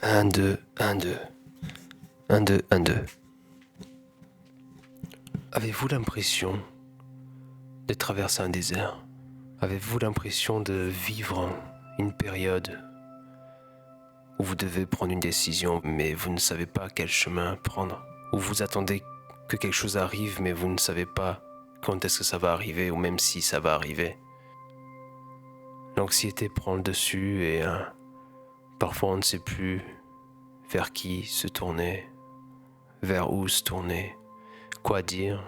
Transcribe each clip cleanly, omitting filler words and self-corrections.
Un, deux, un, deux. Un, deux, un, deux. Avez-vous l'impression de traverser un désert? Avez-vous l'impression de vivre une période où vous devez prendre une décision, mais vous ne savez pas quel chemin prendre? Où vous attendez que quelque chose arrive, mais vous ne savez pas quand est-ce que ça va arriver, ou même si ça va arriver? L'anxiété prend le dessus et parfois on ne sait plus vers qui se tourner, vers où se tourner, quoi dire,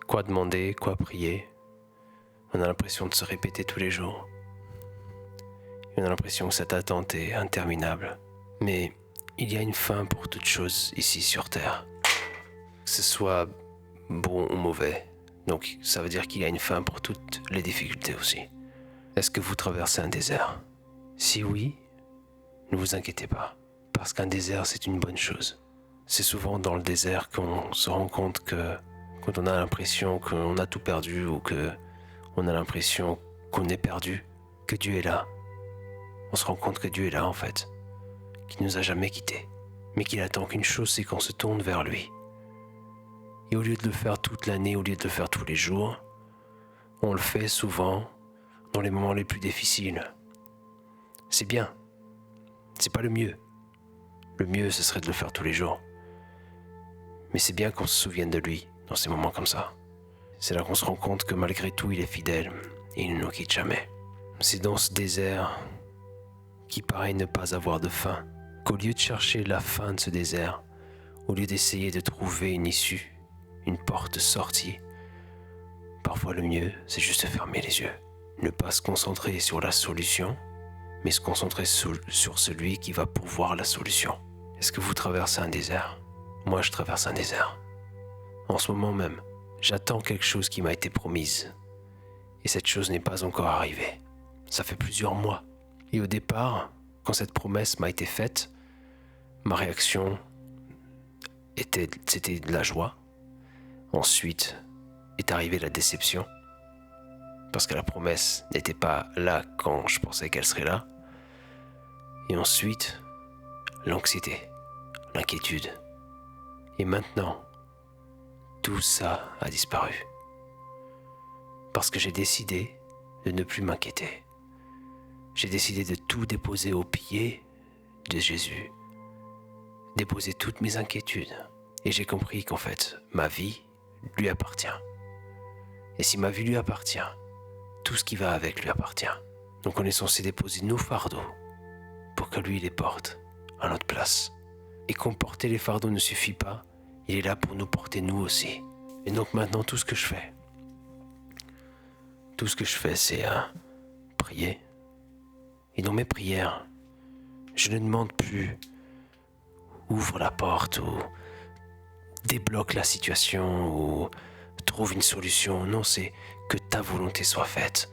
quoi demander, quoi prier. On a l'impression de se répéter tous les jours. Et on a l'impression que cette attente est interminable. Mais il y a une fin pour toute chose ici sur Terre. Que ce soit bon ou mauvais. Donc ça veut dire qu'il y a une fin pour toutes les difficultés aussi. Est-ce que vous traversez un désert? Si oui, ne vous inquiétez pas. Parce qu'un désert, c'est une bonne chose. C'est souvent dans le désert qu'on se rend compte que quand on a l'impression qu'on a tout perdu ou que on a l'impression qu'on est perdu, que Dieu est là. On se rend compte que Dieu est là en fait, qu'il nous a jamais quittés, mais qu'il attend qu'une chose, c'est qu'on se tourne vers lui. Et au lieu de le faire toute l'année, au lieu de le faire tous les jours, on le fait souvent dans les moments les plus difficiles. C'est bien, c'est pas le mieux. Le mieux, ce serait de le faire tous les jours. Mais c'est bien qu'on se souvienne de lui dans ces moments comme ça. C'est là qu'on se rend compte que malgré tout, il est fidèle et il ne nous quitte jamais. C'est dans ce désert qui paraît ne pas avoir de fin, qu'au lieu de chercher la fin de ce désert, au lieu d'essayer de trouver une issue, une porte de sortie, parfois le mieux, c'est juste de fermer les yeux. Ne pas se concentrer sur la solution, mais se concentrer sur celui qui va pourvoir la solution. Est-ce que vous traversez un désert? Moi, je traverse un désert. En ce moment même, j'attends quelque chose qui m'a été promise. Et cette chose n'est pas encore arrivée. Ça fait plusieurs mois. Et au départ, quand cette promesse m'a été faite, ma réaction c'était de la joie. Ensuite est arrivée la déception, parce que la promesse n'était pas là quand je pensais qu'elle serait là. Et ensuite, l'anxiété, l'inquiétude. Et maintenant, tout ça a disparu. Parce que j'ai décidé de ne plus m'inquiéter. J'ai décidé de tout déposer aux pieds de Jésus. Déposer toutes mes inquiétudes. Et j'ai compris qu'en fait, ma vie lui appartient. Et si ma vie lui appartient, tout ce qui va avec lui appartient. Donc on est censé déposer nos fardeaux pour que lui les porte à notre place. Et comme porter les fardeaux ne suffit pas, il est là pour nous porter nous aussi. Et donc maintenant, tout ce que je fais, c'est prier. Et dans mes prières, je ne demande plus ouvre la porte ou débloque la situation ou trouve une solution. Non, c'est que ta volonté soit faite.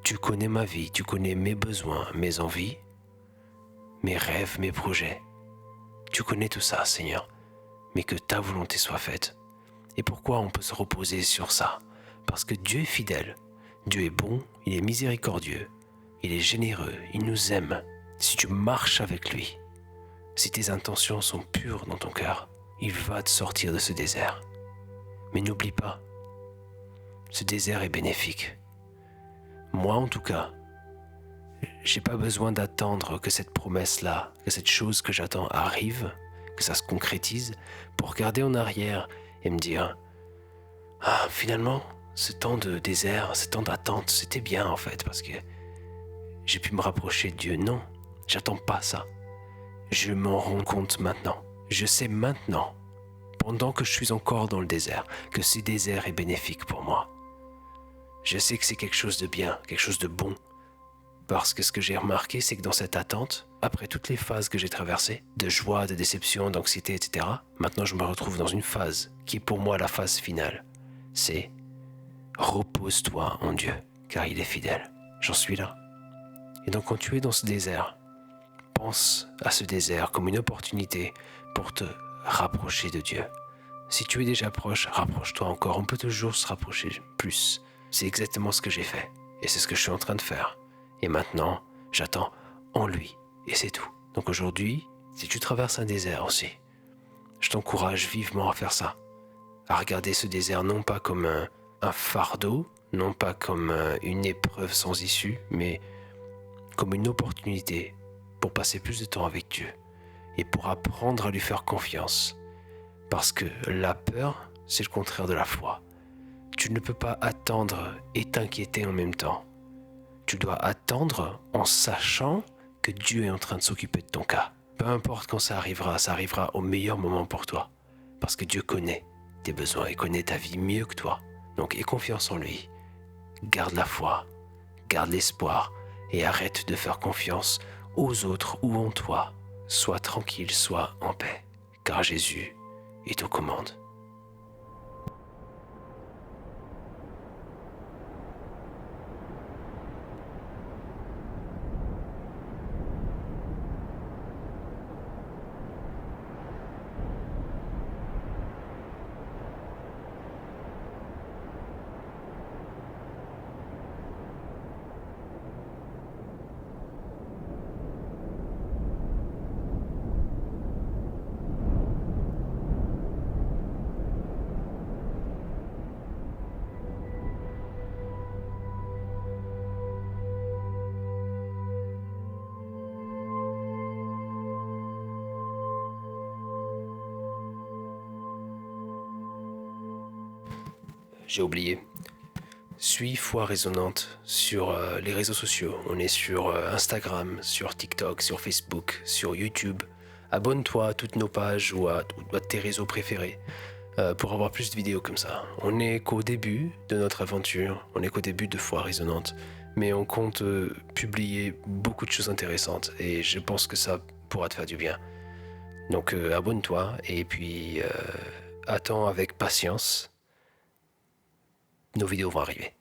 Tu connais ma vie, tu connais mes besoins, mes envies, mes rêves, mes projets. Tu connais tout ça, Seigneur, mais que ta volonté soit faite. Et pourquoi on peut se reposer sur ça? Parce que Dieu est fidèle, Dieu est bon, il est miséricordieux, il est généreux, il nous aime. Si tu marches avec lui, si tes intentions sont pures dans ton cœur, il va te sortir de ce désert. Mais n'oublie pas, ce désert est bénéfique. Moi en tout cas, j'ai pas besoin d'attendre que cette promesse-là, que cette chose que j'attends arrive, que ça se concrétise, pour regarder en arrière et me dire « Ah, finalement, ce temps de désert, ce temps d'attente, c'était bien en fait, parce que j'ai pu me rapprocher de Dieu. » Non, j'attends pas ça. Je m'en rends compte maintenant. Je sais maintenant, pendant que je suis encore dans le désert, que ce désert est bénéfique pour moi. Je sais que c'est quelque chose de bien, quelque chose de bon. Parce que ce que j'ai remarqué, c'est que dans cette attente, après toutes les phases que j'ai traversées, de joie, de déception, d'anxiété, etc., maintenant je me retrouve dans une phase qui est pour moi la phase finale. C'est repose-toi en Dieu, car il est fidèle. J'en suis là. Et donc quand tu es dans ce désert, pense à ce désert comme une opportunité pour te rapprocher de Dieu. Si tu es déjà proche, rapproche-toi encore. On peut toujours se rapprocher plus. C'est exactement ce que j'ai fait. Et c'est ce que je suis en train de faire. Et maintenant, j'attends en lui. Et c'est tout. Donc aujourd'hui, si tu traverses un désert aussi, je t'encourage vivement à faire ça. À regarder ce désert non pas comme un fardeau, non pas comme une épreuve sans issue, mais comme une opportunité pour passer plus de temps avec Dieu et pour apprendre à lui faire confiance. Parce que la peur, c'est le contraire de la foi. Tu ne peux pas attendre et t'inquiéter en même temps. Tu dois attendre en sachant que Dieu est en train de s'occuper de ton cas. Peu importe quand ça arrivera au meilleur moment pour toi. Parce que Dieu connaît tes besoins et connaît ta vie mieux que toi. Donc aie confiance en lui. Garde la foi, garde l'espoir et arrête de faire confiance aux autres ou en toi. Sois tranquille, sois en paix, car Jésus est aux commandes. J'ai oublié. Suis Foi Résonante sur les réseaux sociaux. On est sur Instagram, sur TikTok, sur Facebook, sur YouTube. Abonne-toi à toutes nos pages ou à tes réseaux préférés pour avoir plus de vidéos comme ça. On n'est qu'au début de notre aventure, on n'est qu'au début de Foi Résonante, mais on compte publier beaucoup de choses intéressantes et je pense que ça pourra te faire du bien. Donc abonne-toi et puis attends avec patience. Nos vidéos vont arriver.